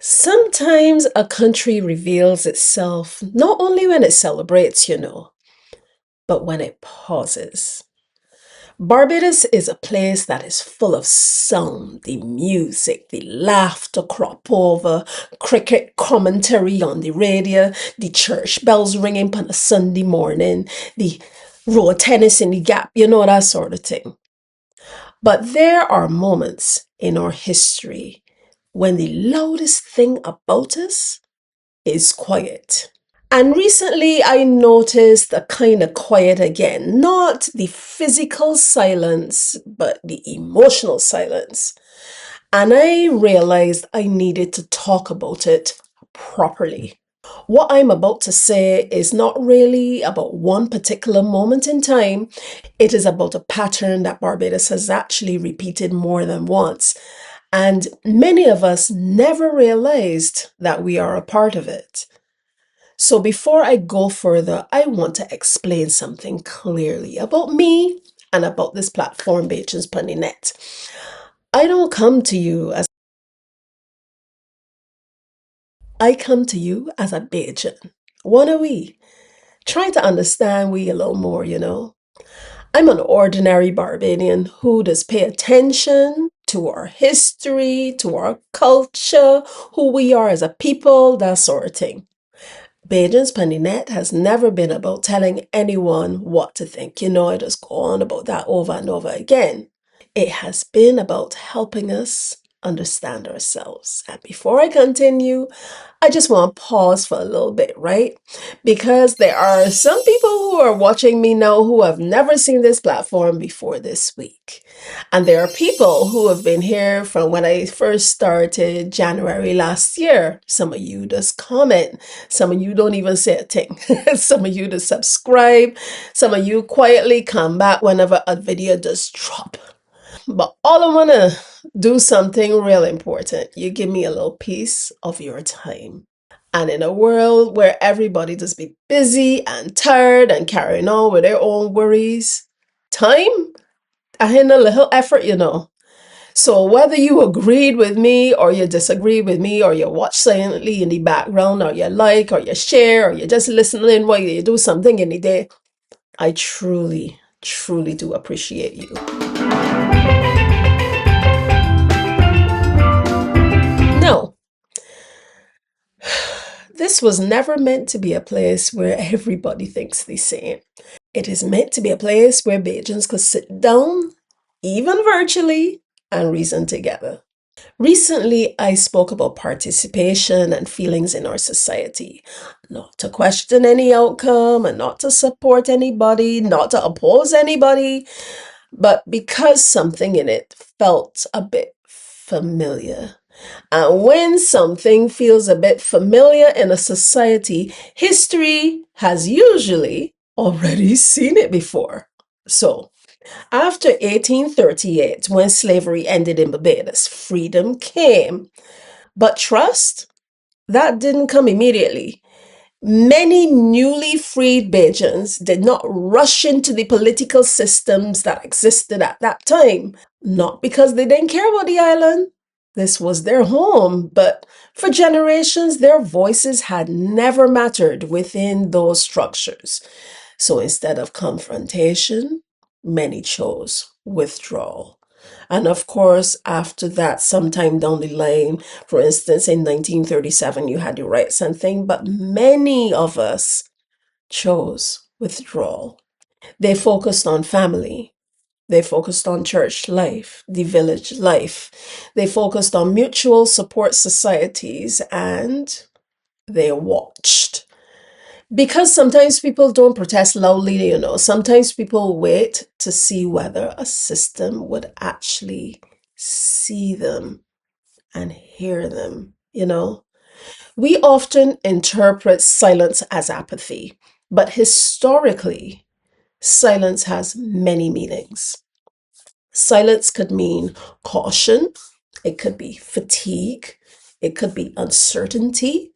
Sometimes a country reveals itself not only when it celebrates, but when it pauses. Barbados is a place that is full of sound, the music, the laughter crop over, cricket commentary on the radio, the church bells ringing on a Sunday morning, the road tennis in the gap, that sort of thing. But there are moments in our history when the loudest thing about us is quiet. And recently I noticed a kind of quiet again, not the physical silence, but the emotional silence. And I realized I needed to talk about it properly. What I'm about to say is not really about one particular moment in time. It is about a pattern that Barbados has actually repeated more than once. And many of us never realized that we are a part of it. So before I go further, I want to explain something clearly about me and about this platform, Bajans Pun De Net. I don't come to you as I come to you as a Bajan. One of we, trying to understand we a little more. I'm an ordinary Barbadian who does pay attention to our history, to our culture, who we are as a people, that sort of thing. Bajans Pun De Net has never been about telling anyone what to think. I just go on about that over and over again. It has been about helping us understand ourselves. And before I continue, I just want to pause for a little bit, right? Because there are some people who are watching me now who have never seen this platform before this week. And there are people who have been here from when I first started January last year. Some of you just comment. Some of you don't even say a thing. Some of you just subscribe. Some of you quietly come back whenever a video does drop. But all I want to do something real important. You give me a little piece of your time. And in a world where everybody just be busy and tired and carrying on with their own worries, time, I had a little effort. So whether you agreed with me or you disagree with me or you watch silently in the background or you like or you share or you just listening while you do something in the day, I truly, truly do appreciate you. No, this was never meant to be a place where everybody thinks the same. It is meant to be a place where Bajans could sit down, even virtually, and reason together. Recently, I spoke about participation and feelings in our society, not to question any outcome and not to support anybody, not to oppose anybody, but because something in it felt a bit familiar. And when something feels a bit familiar in a society, history has usually already seen it before. So, after 1838, when slavery ended in Barbados, freedom came. But trust, that didn't come immediately. Many newly freed Bajans did not rush into the political systems that existed at that time, not because they didn't care about the island. This was their home, but for generations, their voices had never mattered within those structures. So instead of confrontation, many chose withdrawal. And of course, after that, sometime down the line, for instance, in 1937, you had the rights and thing, but many of us chose withdrawal. They focused on family. They focused on church life, the village life. They focused on mutual support societies, and they watched. Because sometimes people don't protest loudly. Sometimes people wait to see whether a system would actually see them and hear them. We often interpret silence as apathy, but historically, silence has many meanings. Silence could mean caution, it could be fatigue, it could be uncertainty,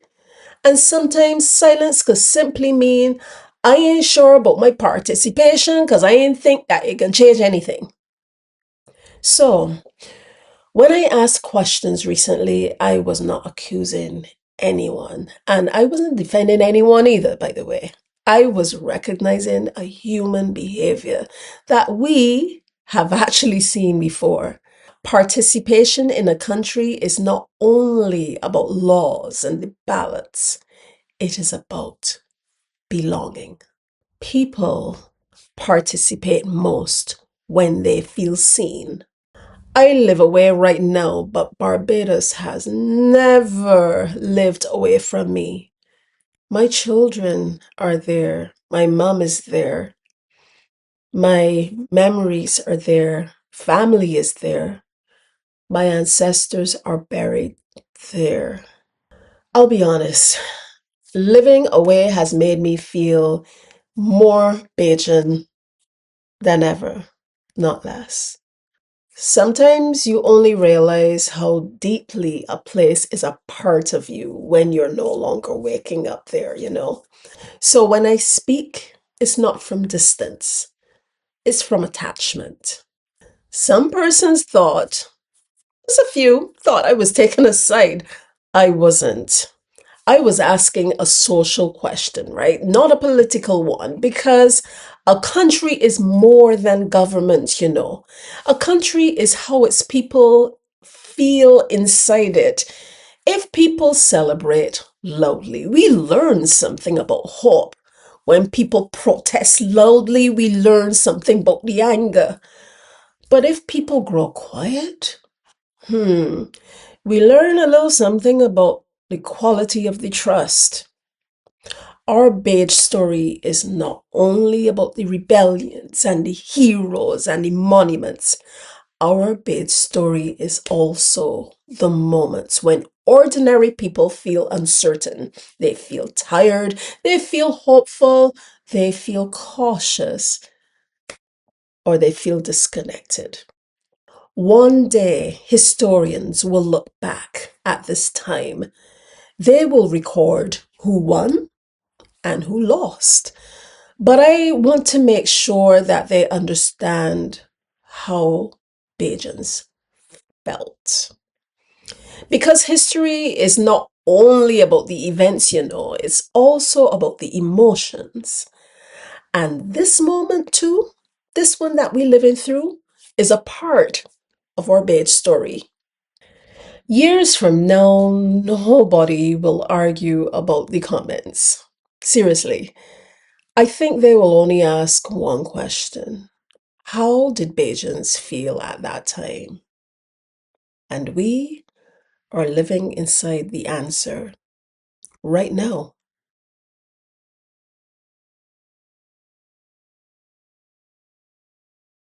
and sometimes silence could simply mean I ain't sure about my participation because I ain't think that it can change anything. So, When I asked questions recently, I was not accusing anyone, and I wasn't defending anyone either, by the way. I was recognizing a human behavior that we have actually seen before. Participation in a country is not only about laws and the ballots, it is about belonging. People participate most when they feel seen. I live away right now, but Barbados has never lived away from me. My children are there. My mom is there. My memories are there. Family is there. My ancestors are buried there. I'll be honest, living away has made me feel more Bajan than ever, not less. Sometimes you only realize how deeply a place is a part of you when you're no longer waking up there. So when I speak, it's not from distance, it's from attachment. Some persons thought, just a few, thought I was taking a side. I wasn't. I was asking a social question, right? Not a political one, because a country is more than government. A country is how its people feel inside it. If people celebrate loudly, we learn something about hope. When people protest loudly, we learn something about the anger. But if people grow quiet, we learn a little something about the quality of the trust. Our Baj-Story is not only about the rebellions and the heroes and the monuments. Our Baj-Story is also the moments when ordinary people feel uncertain. They feel tired, they feel hopeful, they feel cautious, or they feel disconnected. One day, historians will look back at this time. They will record who won and who lost. But I want to make sure that they understand how Bajans felt. Because history is not only about the events, it's also about the emotions. And this moment, too, this one that we're living through, is a part of our Baj-Story. Years from now, nobody will argue about the comments. Seriously, I think they will only ask one question. How did Bajans feel at that time? And we are living inside the answer right now.